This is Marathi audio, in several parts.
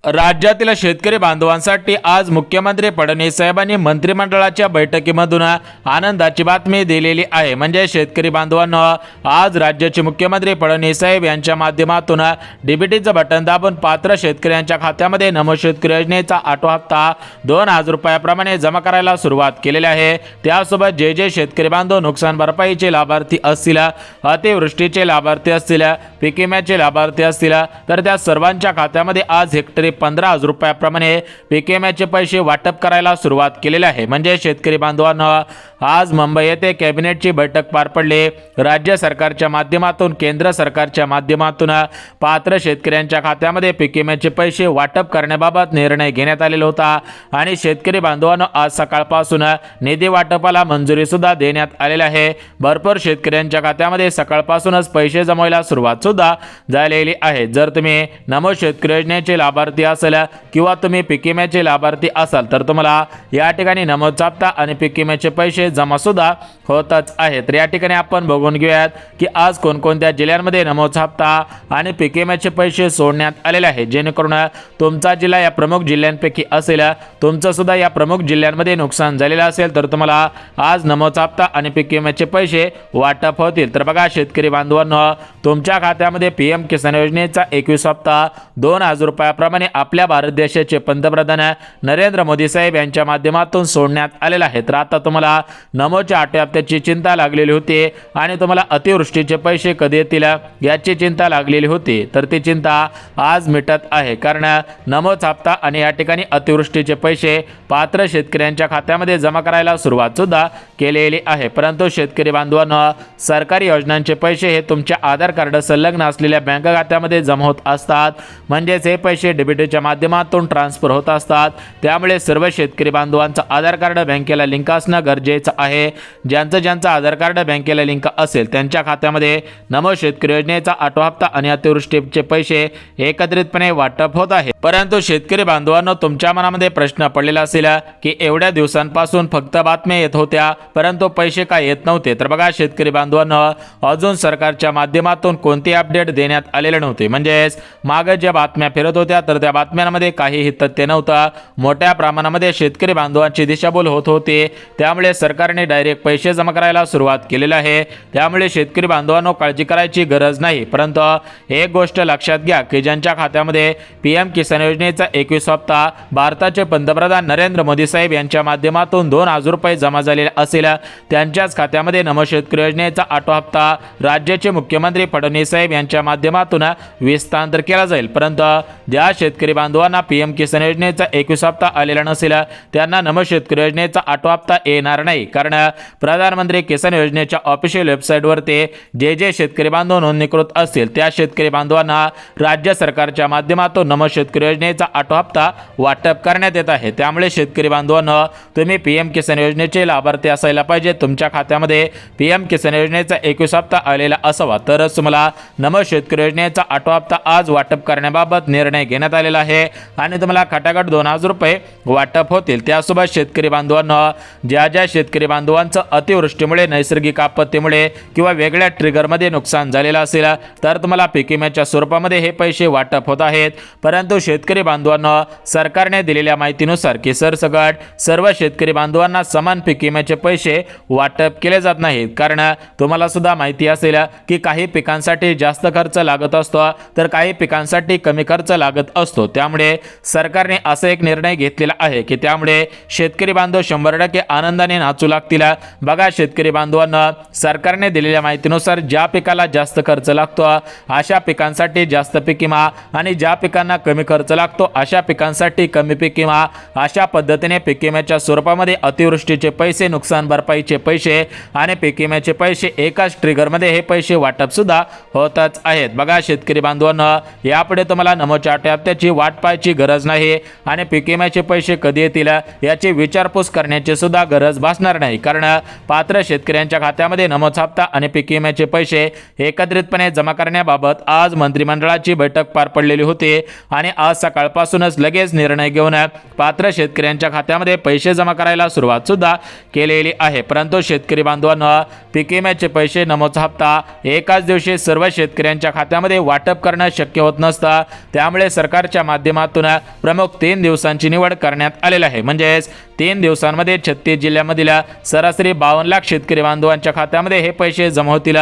राज्यातील शेतकरी बांधवांसाठी आज मुख्यमंत्री फडणवीस साहेबांनी मंत्रिमंडळाच्या बैठकीमधून आनंदाची बातमी दिलेली आहे। म्हणजे शेतकरी बांधवांनो, आज राज्याचे मुख्यमंत्री फडणवीस साहेब यांच्या माध्यमातून डीबीटीचं बटन दाबून पात्र शेतकऱ्यांच्या खात्यामध्ये नमो शेतकरी योजनेचा 8वा हप्ता 2000 रुपयाप्रमाणे जमा करायला सुरुवात केलेली आहे। त्यासोबत जे शेतकरी बांधव नुकसान भरपाईचे लाभार्थी असतील, अतिवृष्टीचे लाभार्थी असतील, पीक विम्याचे लाभार्थी असतील, तर त्या सर्वांच्या खात्यामध्ये आज हेक्टरी 15,000 रुपयाप्रमाणे पीक विम्याचे पैसे वाटप करायला सुरुवात केलेली आहे। म्हणजे शेतकरी बांधवांनो, आज मुंबई येथे कॅबिनेटची बैठक पार पडली। राज्य सरकारच्या माध्यमातून, केंद्र सरकारच्या माध्यमातून पात्र शेतकऱ्यांच्या खात्यामध्ये पीक विम्याचे पैसे वाटप करण्याबाबत निर्णय घेण्यात आलेला होता आणि शेतकरी बांधवांनो, आज सकाळपासून निधी वाटपाला मंजुरी सुद्धा देण्यात आलेली आहे। भरपूर शेतकऱ्यांच्या खात्यामध्ये सकाळपासूनच पैसे जमवायला सुरुवात सुद्धा झालेली आहे। जर तुम्ही नमो शेतकरी योजनेचे लाभार्थी असेल किंवा तुम्ही पीक विम्याचे लाभार्थी असाल, तर तुम्हाला या ठिकाणी नमोचा हप्ता आणि पीक विम्याचे पैसे जमा सुद्धा होतच आहेत। तर या ठिकाणी आपण बघून घेऊयात की आज कोणकोणत्या जिल्ह्यांमध्ये नमोचा हप्ता आणि पीक विम्याचे पैसे सोडण्यात आलेले आहेत, जेणेकरून तुमचा जिल्हा या प्रमुख जिल्ह्यांपैकी असेल, तुमचं सुद्धा या प्रमुख जिल्ह्यांमध्ये नुकसान झालेलं असेल, तर तुम्हाला आज नमोचा हप्ता आणि पीक विम्याचे पैसे वाटप होतील। तर बघा शेतकरी बांधवांनो, तुमच्या खात्यामध्ये पीएम किसान योजनेचा 21 हप्ता 2000 रुपयाप्रमाणे आपल्या भारत देशाचे पंतप्रधान नरेंद्र मोदी साहेब यांच्या माध्यमातून सोडण्यात आलेला आहे। तर आता तुम्हाला नमोच्या 8व्या हप्त्याची चिंता लागलेली होती आणि तुम्हाला अतिवृष्टीचे पैसे कधी येतील याची चिंता लागलेली होती, तर ती चिंता आज मिटत आहे। कारण नमोचा हप्ता आणि या ठिकाणी अतिवृष्टीचे पैसे पात्र शेतकऱ्यांच्या खात्यामध्ये जमा करायला सुरुवात सुद्धा केलेली आहे। परंतु शेतकरी बांधवांनो, सरकारी योजनांचे पैसे हे तुमच्या आधार कार्ड संलग्न असलेल्या बँक खात्यामध्ये जमा होत असतात, म्हणजेच हे पैसे डीबीटीच्या माध्यमातून ट्रान्सफर होत असतात। त्यामुळे सर्व शेतकरी बांधवांचा आधार कार्ड बँकेला लिंक असणं गरजेचं आहे। ज्यांचं आधार कार्ड बँकेला लिंक असेल त्यांच्या खात्यामध्ये नमो शेतकरी योजनेचा 8वा हप्ता आणि अतिवृष्टीचे पैसे एकत्रितपणे वाटप होत आहे। परंतु शेतकरी बांधवांनो, तुमच्या मनामध्ये प्रश्न पडलेला असेल की एवढ्या दिवसांपासून फक्त बातम्या येत होत्या परंतु पैसे का येत नव्हते। तर बघा शेतकरी बांधवांनो, अजून सरकारच्या माध्यमातून कोणती अपडेट देण्यात आलेले नव्हते। म्हणजेच मागे ज्या बातम्या फिरत होत्या तर त्या बातम्यांमध्ये काहीही तथ्य नव्हतं। मोठ्या प्रमाणामध्ये शेतकरी बांधवांची दिशाभूल होत होती, त्यामुळे सरकारने डायरेक्ट पैसे जमा करायला सुरुवात केलेली आहे। त्यामुळे शेतकरी बांधवांनो, काळजी करायची गरज नाही। परंतु एक गोष्ट लक्षात घ्या की ज्यांच्या खात्यामध्ये पीएम किसान योजनेचा 21 हप्ता भारताचे पंतप्रधान नरेंद्र मोदी साहेब यांच्या माध्यमातून 2000 रुपये जमा झालेले असेल, त्यांच्याच खात्यामध्ये नमो शेतकरी योजनेचा 8वा हप्ता राज्याचे मुख्यमंत्री फडणवीस साहेब यांच्या माध्यमातून विस्तार केला जाईल। परंतु ज्या शेतकरी बांधवांना पीएम किसान योजनेचा 21 हप्ता आलेला नसेल त्यांना नमो शेतकरी योजनेचा 8वा हप्ता येणार नाही। कारण प्रधानमंत्री किसान योजनेच्या ऑफिशियल वेबसाईटवरती जे शेतकरी बांधव नोंदणीकृत असतील त्या शेतकरी बांधवांना राज्य सरकारच्या माध्यमातून नमो शेतकरी योजनेचा 8वा हप्ता वाटप करण्यात येत आहे। त्यामुळे शेतकरी बांधवांनो, तुम्ही पीएम किसान योजनेचे लाभार्थी असायला पाहिजे। तुमच्या खात्यामध्ये पीएम किसान योजनेचा 21 हप्ता आलेला असावा, तरच तुम्हाला नमो शेतकरी योजनेचा 8वा हप्ता आज वाटप करण्याबाबत निर्णय घेण्यात आलेला आहे आणि तुम्हाला खटाखट 2000 रुपये वाटप होतील। त्यासोबत शेतकरी बांधवांनो, ज्या शेतकरी बांधवांचं अतिवृष्टीमुळे, नैसर्गिक आपत्तीमुळे किंवा वेगळ्या ट्रिगरमध्ये नुकसान झालेलं असेल, तर तुम्हाला पीक विम्याच्या स्वरूपामध्ये हे पैसे वाटप होत आहेत। परंतु शेतकरी बांधवांनो, सरकारने दिलेल्या माहितीनुसार की सरसकट सर्व शेतकरी बांधवांना समान पीक विम्याचे पैसे वाटप केले जात नाहीत। कारण तुम्हाला सुद्धा माहिती असेल की काही पिकांसाठी जास्त खर्च लागत असतो तर काही पिकांसाठी कमी खर्च लागत असतो। त्यामुळे सरकारने असा एक निर्णय घेतलेला आहे की त्यामुळे शेतकरी बांधव 100% आनंदाने नाचू लागतील। बघा शेतकरी बांधवांना, सरकारने दिलेल्या माहितीनुसार ज्या पिकाला जास्त खर्च लागतो अशा पिकांसाठी जास्त पीक विमा आणि ज्या पिकांना कमी खर्च लागतो अशा पिकांसाठी कमी पीक विमा, अशा पद्धतीने पीक विम्याच्या स्वरूपामध्ये अतिवृष्टीचे पैसे, नुकसान भरपाईचे पैसे आणि पीक विम्याचे पैसे एकाच ट्रिगरमध्ये हे पैसे वाटप सुद्धा होतच आहेत। बघा शेतकरी बांधवांनो, यापुढे तुम्हाला नमोच्या 8व्या हप्त्याची वाट पाहायची गरज नाही आणि पीक विम्याचे पैसे कधी येतील याची विचारपूस करण्याची सुद्धा गरज भासणार नाही। कारण पात्र शेतकऱ्यांच्या खात्यामध्ये नमोचा हप्ता आणि पीक विम्याचे पैसे एकत्रितपणे जमा करण्याबाबत आज मंत्रिमंडळाची बैठक पार पडलेली होती आणि आज सकाळपासूनच लगेच निर्णय घेऊन पात्र शेतकऱ्यांच्या खात्यामध्ये पैसे जमा करायला सुरुवात सुद्धा केलेली आहे। परंतु शेतकरी बांधवांनो, पीक विम्याचे पैसे, नमोचा हप्ता एकाच दिवशी सर्व शेतकऱ्यांच्या खात्यामध्ये वाटप करणं शक्य होत नसतं। त्यामुळे सरकारच्या सरकारच्या माध्यमातून प्रमुख 3 दिवसांची निवड करण्यात आलेली आहे। म्हणजेच 3 दिवसांमध्ये 36 जिल्ह्यामधील सरासरी 52 लाख शेतकरी बांधवांच्या खात्यामध्ये हे पैसे जमा होतील।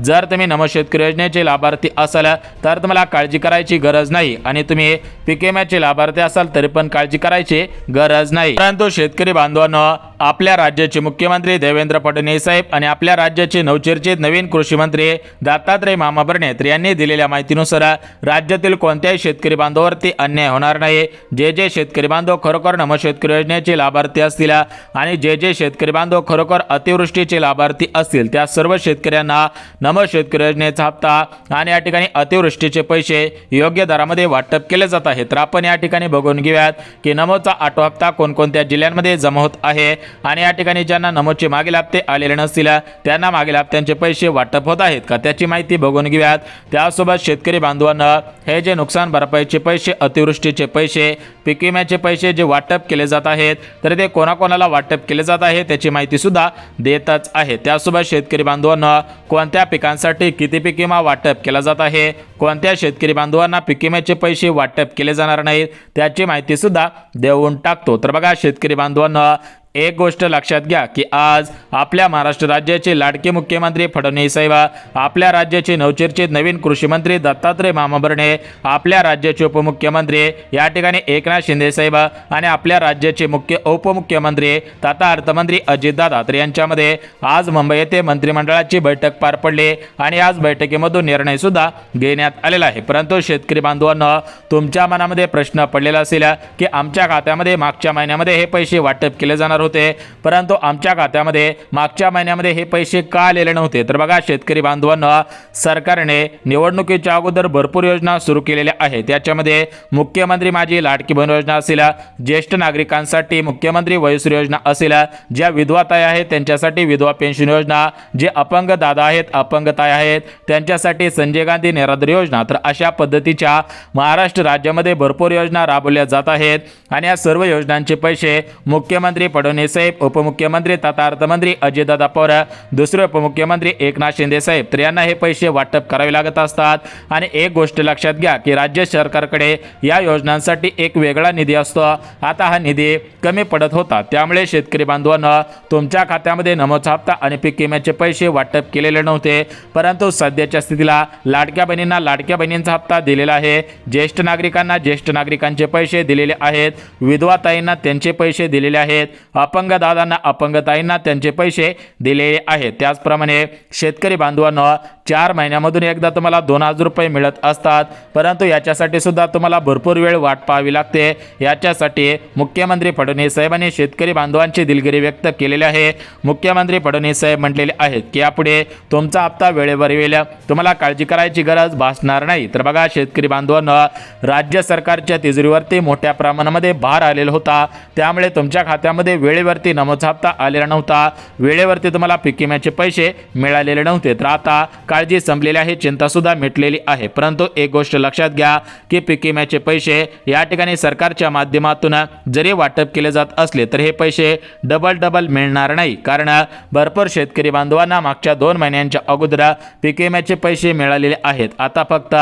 जर तुम्ही नमो शेतकरी योजनेचे लाभार्थी असाल तर तुम्हाला काळजी करायची गरज नाही आणि तुम्ही पीक विम्याचे लाभार्थी असाल तरी पण काळजी करायची गरज नाही। परंतु शेतकरी बांधवांनो, आपल्या राज्याचे मुख्यमंत्री देवेंद्र फडणवीस साहेब आणि आपल्या राज्याचे नवचर्चित नवीन कृषी मंत्री दत्तात्रय मामा भरणे यांनी दिलेल्या माहितीनुसार राज्यातील कोणत्याही शेतकरी बांधवावरती अन्याय होणार नाही। जे शेतकरी बांधव खरोखर नमो शेतकरी योजनेचे लाभार्थी असतील आणि जे शेतकरी बांधव खरोखर अतिवृष्टीचे लाभार्थी असतील त्या सर्व शेतकऱ्यांना नमो शेतकरी योजनेचा हप्ता आणि या ठिकाणी अतिवृष्टीचे पैसे योग्य दरामध्ये वाटप केले जात आहे। तर आपण या ठिकाणी बघून घेऊयात की नमोचा 8वा हप्ता कोणकोणत्या जिल्ह्यांमध्ये जमा होत आहे आणि या ठिकाणी ज्यांना नमोचे मागील हप्ते आलेले नसतील त्यांना मागील हप्त्यांचे पैसे वाटप होत आहेत का त्याची माहिती बघून घेऊयात। त्यासोबत शेतकरी बांधवांना हे जे नुकसान भरपाईचे पैसे, अतिवृष्टीचे पैसे, पीक विम्याचे पैसे जे वाटप केले जात आहेत तर ते कोणाकोणाला वाटप केले जात आहे त्याची माहिती सुद्धा देतच आहे। त्यासोबत शेतकरी बांधवांना कोणत्या पिकांसाठी किती पीक विमा वाटप केला जात आहे, कोणत्या शेतकरी बांधवांना पीक विम्याचे पैसे वाटप केले जाणार नाहीत त्याची माहिती सुद्धा देऊन टाकतो। तर बघा शेतकरी बांधवांना, एक गोष्ट लक्षात घ्या की आज आपल्या महाराष्ट्र राज्याचे लाडके मुख्यमंत्री फडणवीस साहेब, आपल्या राज्याचे नवचर्चित नवीन कृषी मंत्री दत्तात्रय मामा भरणे, आपल्या राज्याचे उपमुख्यमंत्री या ठिकाणी एकनाथ शिंदे साहेब आणि आपल्या राज्याचे उपमुख्यमंत्री तथा अर्थमंत्री अजितदादा यांच्यामध्ये आज मुंबई येथे मंत्रिमंडळाची बैठक पार पडली आणि आज बैठकीमधून निर्णय सुद्धा घेण्यात आलेला आहे। परंतु शेतकरी बांधवांना तुमच्या मनामध्ये प्रश्न पडलेला असेल की आमच्या खात्यामध्ये मागच्या महिन्यामध्ये हे पैसे वाटप केले जाणार होते परंतु आमच्या खात्यामध्ये मागच्या महिन्यामध्ये हे पैसे का आलेले नव्हते। तर बघा शेतकरी बांधवांना, सरकारने निवडणुकीच्या अगोदर भरपूर योजना सुरू केलेल्या आहेत। त्याच्यामध्ये मुख्यमंत्री माझी लाडकी बहीण योजना असेल, ज्येष्ठ नागरिकांसाठी मुख्यमंत्री वयश्री योजना असेल, ज्या विधवा ताई आहेत त्यांच्यासाठी विधवा पेन्शन योजना, जे अपंग दादा आहेत, अपंग ताई आहेत त्यांच्यासाठी संजय गांधी निराधार योजना, तर अशा पद्धतीच्या महाराष्ट्र राज्यामध्ये भरपूर योजना राबवल्या जात आहेत आणि या सर्व योजनांचे पैसे मुख्यमंत्री फडणवीस साहेब, उपमुख्यमंत्री तथा अर्थमंत्री अजितदादा पवार, दुसरे उपमुख्यमंत्री एकनाथ शिंदे साहेब तर यांना हे पैसे वाटप करावे लागत असतात। आणि एक गोष्ट लक्षात घ्या की राज्य सरकारकडे या योजनांसाठी एक वेगळा निधी असतो। आता हा निधी कमी पडत होता त्यामुळे शेतकरी बांधवांना तुमच्या खात्यामध्ये नमोचा हप्ता आणि पीक विम्याचे पैसे वाटप केलेले नव्हते परंतु सध्याच्या स्थितीला लाडक्या बहिणींना लाडक्या बहिणींचा हप्ता दिलेला आहे, ज्येष्ठ नागरिकांना ज्येष्ठ नागरिकांचे पैसे दिलेले आहेत, विधवा ताईंना त्यांचे पैसे दिलेले आहेत, अपंग दादांना अपंग ताईंना त्यांचे पैसे दिलेले आहेत। त्याचप्रमाणे शेतकरी बांधवांना 4 महिन्यामधून एकदा तुम्हाला 2000 रुपये मिळत असतात परंतु याच्यासाठी सुद्धा तुम्हाला भरपूर वेळ वाट पाहावी लागते। याच्यासाठी मुख्यमंत्री फडणवीस साहेबांनी शेतकरी बांधवांची दिलगिरी व्यक्त केलेली आहे। मुख्यमंत्री फडणवीस साहेब म्हटलेले आहेत की यापुढे तुमचा हप्ता वेळेवर येईल, तुम्हाला काळजी करायची गरज भासणार नाही। तर बघा शेतकरी बांधवांना, राज्य सरकारच्या तिजोरीवरती मोठ्या प्रमाणामध्ये भार आलेला होता त्यामुळे तुमच्या खात्यामध्ये वेळेवरती नमोचा हप्ता आलेला नव्हता, वेळेवरती तुम्हाला पीक विम्याचे पैसे मिळालेले नव्हते। तर आता काळजी संपलेली आहे, चिंता सुद्धा मिटलेली आहे। परंतु एक गोष्ट लक्षात घ्या की पीक विम्याचे पैसे या ठिकाणी सरकारच्या माध्यमातून जरी वाटप केले जात असले तर हे पैसे डबल मिळणार नाही कारण भरपूर शेतकरी बांधवांना मागच्या 2 महिन्यांच्या अगोदर पीक विम्याचे पैसे मिळालेले आहेत। आता फक्त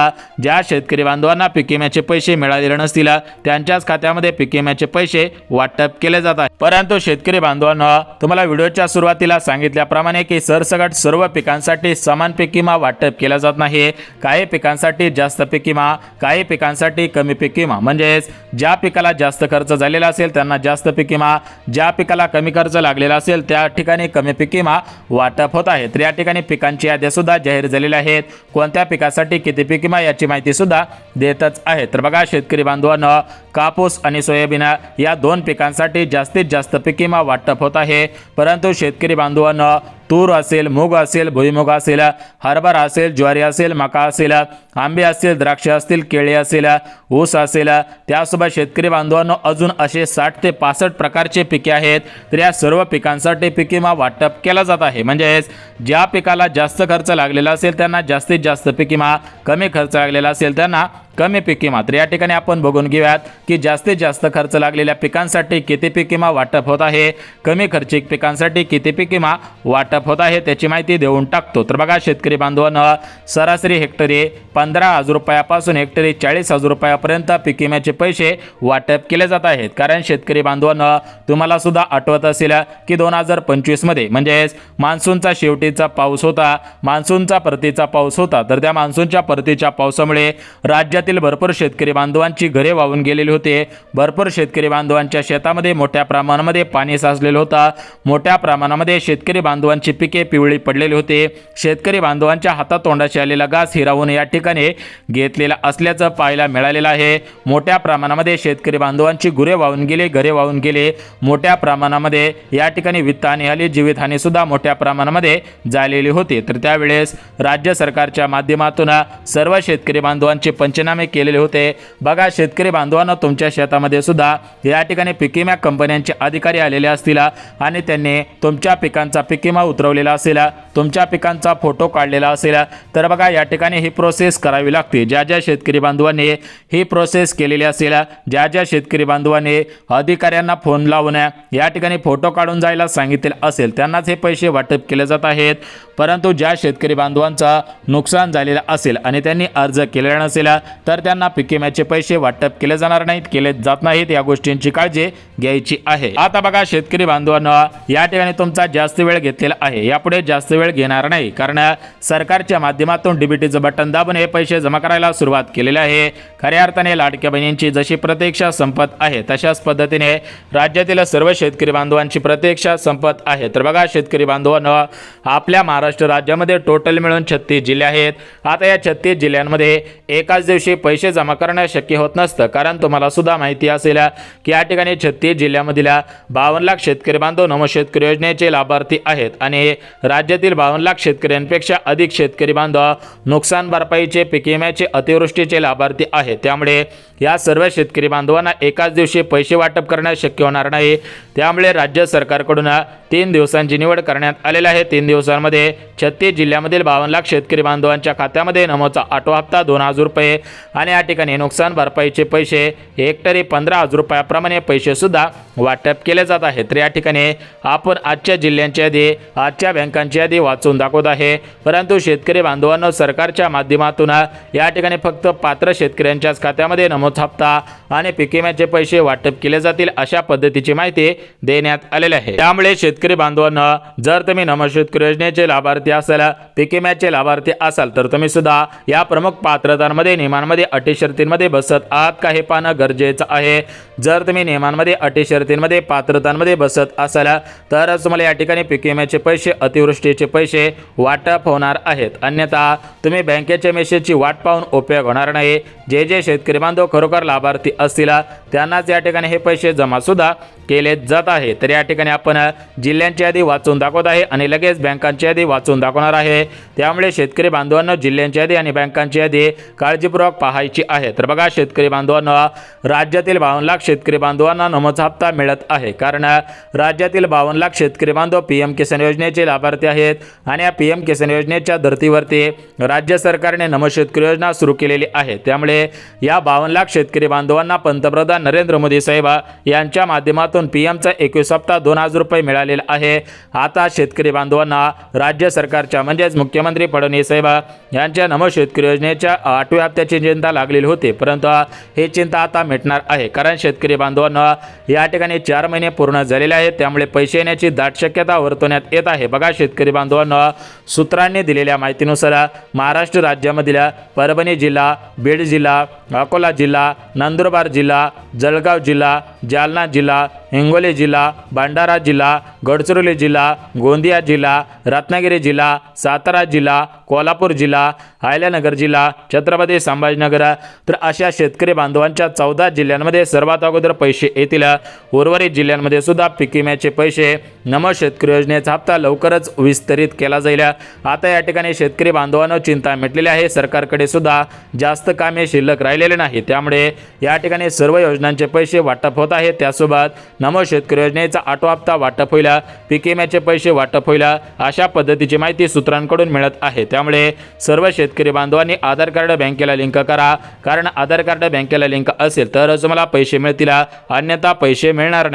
ज्या शेतकरी बांधवांना पीक विम्याचे पैसे मिळालेले नसतील त्यांच्याच खात्यामध्ये पीक विम्याचे पैसे वाटप केले जात आहेत। परंतु शेतकरी बांधवांना, तुम्हाला व्हिडिओच्या सुरुवातीला सांगितल्याप्रमाणे की सरसकट सर्व पिकांसाठी समान पीक विमा वाटप केला जात नाही। काही पिकांसाठी जास्त पीक विमा, काही पिकांसाठी कमी पीक विमा, म्हणजेच ज्या पिकाला जास्त खर्च झालेला असेल त्यांना जास्त पीक विमा, ज्या पिकाला कमी खर्च लागलेला असेल त्या ठिकाणी कमी पीक विमा वाटप होत आहे। तर या ठिकाणी पिकांची यादी सुद्धा जाहीर झालेल्या आहेत, कोणत्या पिकासाठी किती पीक विमा याची माहिती सुद्धा देतच आहे। तर बघा शेतकरी बांधवांना, कापूस आणि सोयाबीन या 2 पिकांसाठी जास्तीत जास्त पीक विमा वाटप होत आहे परंतु शेतकरी बांधवांना तूर असेल, मूग असेल, भुईमुग असेल, हरभरा असेल, ज्वारी असेल, मका असेल, आंबे असतील, द्राक्ष असतील, केळी असेल, ऊस असेल, त्यासोबत शेतकरी बांधवांनो अजून असे 60 ते 65 प्रकारचे पिके आहेत। तर या सर्व पिकांसाठी पीक विमा वाटप केला जात आहे। म्हणजेच ज्या पिकाला जास्त खर्च लागलेला असेल त्यांना जास्तीत जास्त पीक विमा, कमी खर्च लागलेला असेल त्यांना कमी पीक विमा। तर या ठिकाणी आपण बघून घेऊयात की जास्तीत जास्त खर्च लागलेल्या पिकांसाठी किती पीक विमा वाटप होत आहे, कमी खर्चिक पिकांसाठी किती पीक विमा वाटप होत आहे त्याची माहिती देऊन टाकतो। तर बघा शेतकरी बांधवांनो, सरासरी हेक्टरी 15,000 रुपयापासून हेक्टरी 40,000 रुपयापर्यंत पीक विम्याचे पैसे वाटप केले जात आहेत। कारण शेतकरी बांधवांनो, तुम्हाला सुद्धा आठवत असेल की 2025 मध्ये म्हणजेच मान्सूनचा शेवटीचा पाऊस होता, मान्सूनचा परतीचा पाऊस होता। तर त्या मान्सूनच्या परतीच्या पावसामुळे राज्यातील भरपूर शेतकरी बांधवांची घरे वाहून गेलेली होते, भरपूर शेतकरी बांधवांच्या शेतामध्ये मोठ्या प्रमाणामध्ये पाणी साचलेलं होतं, मोठ्या प्रमाणामध्ये शेतकरी बांधवांची पिके पिवळी पडलेली होते, शेतकरी बांधवांच्या हातातोंडाशी आलेला घास हिरावून या ठिकाणी घेतलेला असल्याचं पाहायला मिळालेलं आहे। मोठ्या प्रमाणामध्ये शेतकरी बांधवांची गुरे वाहून गेले, घरे वाहून गेले, मोठ्या प्रमाणामध्ये या ठिकाणी वित्तहानी झाली, जीवितहानी सुद्धा मोठ्या प्रमाणामध्ये झालेली होती। तर त्यावेळेस राज्य सरकारच्या माध्यमातून सर्व शेतकरी बांधवांचे पंचनामे केलेले होते। बघा शेतकरी बांधवांना, तुमच्या शेतामध्ये सुद्धा या ठिकाणी पीक विमा कंपन्यांचे अधिकारी आलेले असतील आणि त्यांनी तुमच्या पिकांचा पीक विमा उतरवलेला असेल, तुमच्या पिकांचा फोटो काढलेला असेल, तर बघा या ठिकाणी ही प्रोसेस करावी लागते। ज्या ज्या शेतकरी बांधवांनी ही प्रोसेस केलेली असेल, ज्या ज्या शेतकरी बांधवांनी अधिकाऱ्यांना फोन लावून या ठिकाणी फोटो काढून जायला सांगितले असेल त्यांनाच हे पैसे वाटप केले जात आहेत। परंतु ज्या शेतकरी बांधवांचा नुकसान झालेला असेल आणि त्यांनी अर्ज केलेला नसेल तर त्यांना पीक विम्याचे पैसे वाटप केले जाणार नाहीत, केले जात नाहीत। या गोष्टींची काळजी घ्यायची आहे। आता बघा शेतकरी बांधवांनो, या ठिकाणी तुमचा जास्त वेळ घेतलेला आहे, यापुढे जास्त वेळ घेणार नाही, कारण सरकारच्या माध्यमातून डीबीटीचं बटन दाबून हे पैसे जमा करायला सुरुवात केलेली आहे। खऱ्या अर्थाने लाडक्या बहिणींची जशी प्रतीक्षा संपत आहे तशाच पद्धतीने राज्यातील सर्व शेतकरी बांधवांची प्रतीक्षा संपत आहे। तर बघा शेतकरी बांधवांनो, आपल्या महाराष्ट्र राज्यामध्ये टोटल मिळून 36 जिल्हे आहेत। आता या 36 जिल्ह्यांमध्ये एकाच दिवशी पैसे जमा करणं शक्य होत नसतं, कारण तुम्हाला सुद्धा माहिती असेल की या ठिकाणी 36 जिल्ह्यामधील 52 लाख शेतकरी बांधव नमो शेतकरी योजनेचे लाभार्थी आहेत आणि राज्यातील 52 लाख शेतकऱ्यांपेक्षा अधिक शेतकरी बांधव नुकसान भरपाईचे, पीक विम्याचे, अतिवृष्टीचे लाभार्थी आहेत। त्यामुळे या सर्व शेतकरी बांधवांना एकाच दिवशी पैसे वाटप करणे शक्य होणार नाही। त्यामुळे राज्य सरकारकडून 3 दिवसांची निवड करण्यात आलेली आहे। 3 दिवसांमध्ये 36 जिल्ह्यामधील 52 लाख शेतकरी बांधवांच्या खात्यामध्ये नमोचा 8वा हप्ता 2,000 रुपये आणि या ठिकाणी नुकसान भरपाईचे पैसे हेक्टरी 15,000 रुपयाप्रमाणे पैसे सुद्धा वाटप केले जात आहेत। तर या ठिकाणी आपण आजच्या जिल्ह्यांची यादी, आजच्या बँकांची यादी वाचून दाखवत आहे। परंतु शेतकरी बांधवांना सरकारच्या माध्यमातून या ठिकाणी फक्त पात्र शेतकऱ्यांच्याच खात्यामध्ये नमोचा हप्ता आणि पीक विम्याचे पैसे वाटप केले जातील अशा पद्धतीची माहिती देण्यात आलेली आहे। त्यामुळे शेतकरी बांधवांना, जर तुम्ही नमो शेतकरी योजनेचे लाभार्थी असाल, पीक विम्याचे लाभार्थी असाल तर तुम्ही सुद्धा या प्रमुख पात्रतांमध्ये, नियमांमध्ये, अटी शर्तींमध्ये बसत आहात का हे पाहणं गरजेचं आहे। जर तुम्ही नियमांमध्ये, अटी शर्तींमध्ये, पात्रतांमध्ये बसत असाल तर तुम्हाला या ठिकाणी पीक विम्याचे पैसे, अतिवृष्टीचे पैसे वाटप होणार आहेत, अन्यथा तुम्ही बँकेच्या मेसेजची वाट पाहून उपयोग होणार नाही। जे जे शेतकरी बांधव खरोखर लाभार्थी असतील त्यांनाच या ठिकाणी हे पैसे जमा सुद्धा केले जात आहे। तर या ठिकाणी आपण जिल्ह्यांची यादी वाचून दाखवत आहे आणि लगेच बँकांची यादी वाचून दाखवणार आहे। त्यामुळे शेतकरी बांधवांना जिल्ह्यांची यादी आणि बँकांची यादी काळजीपूर्वक पाहायची आहे। तर बघा शेतकरी बांधवांना, राज्यातील 52 लाख शेतकरी बांधवांना नमोचा हप्ता मिळत आहे, कारण राज्यातील 52 लाख शेतकरी बांधव पीएम किसान योजनेचे लाभार्थी आहेत आणि या पीएम किसान योजनेच्या धर्तीवरती राज्य सरकारने नमो शेतकरी योजना सुरू केलेली आहे। त्यामुळे या 52 लाख शेतकरी बांधवांना पंतप्रधान नरेंद्र मोदी साहेब यांच्या माध्यमातून पीएमचा 21 हप्ता 2,000 रुपये मिळालेला आहे। आता शेतकरी बांधवांना राज्य सरकारच्या म्हणजेच मुख्यमंत्री फडणवीस साहेब यांच्या नमो शेतकरी योजनेच्या 8व्या हप्त्याची चिंता लागलेली होती, परंतु ही चिंता आता मिटणार आहे, कारण शेतकरी बांधवांना या ठिकाणी 4 महिने पूर्ण झालेले आहेत। त्यामुळे पैसे येण्याची दाट शक्यता वर्तवण्यात येत आहे। बघा शेतकरी बांधवांना, सूत्रांनी दिलेल्या माहितीनुसार महाराष्ट्र राज्यामधील परभणी जिल्हा, बीड जिल्हा, अकोला जिल्हा, नंदुरबार जिल्हा, जळगाव जिल्हा, जालना जिल्हा, हिंगोली जिल्हा, भंडारा जिल्हा, गडचिरोली जिल्हा, गोंदिया जिल्हा, रत्नागिरी जिल्हा, सातारा जिल्हा, कोल्हापूर जिल्हा, अहिल्यानगर जिल्हा, छत्रपती संभाजीनगर, तर अशा शेतकरी बांधवांच्या 14 जिल्ह्यांमध्ये सर्वात अगोदर पैसे येतील। उर्वरित जिल्ह्यांमध्ये सुद्धा पीक विम्याचे पैसे, नमो शेतकरी योजनेचा हप्ता लवकरच विस्तारित केला जाईल। आता या ठिकाणी शेतकरी बांधवांना चिंता मिटलेली आहे, सरकारकडे सुद्धा जास्त कामे शिल्लक राहिलेले नाही, त्यामुळे या ठिकाणी सर्व योजनांचे पैसे वाटप होत आहे। त्यासोबत नमो शेतकरी योजनेचा 8वा हप्ता वाटप होईल, पीक विम्याचे पैसे वाटप होईल, अशा पद्धतीची माहिती सूत्रांकडून मिळत आहे। त्यामुळे सर्व शेतकरी बांधवांनी आधार कार्ड बँकेला लिंक करा, कारण आधार कार्ड बँकेला लिंक असेल तरच तुम्हाला पैसे मिळतील, अन्यथा पैसे मिळणार नाही।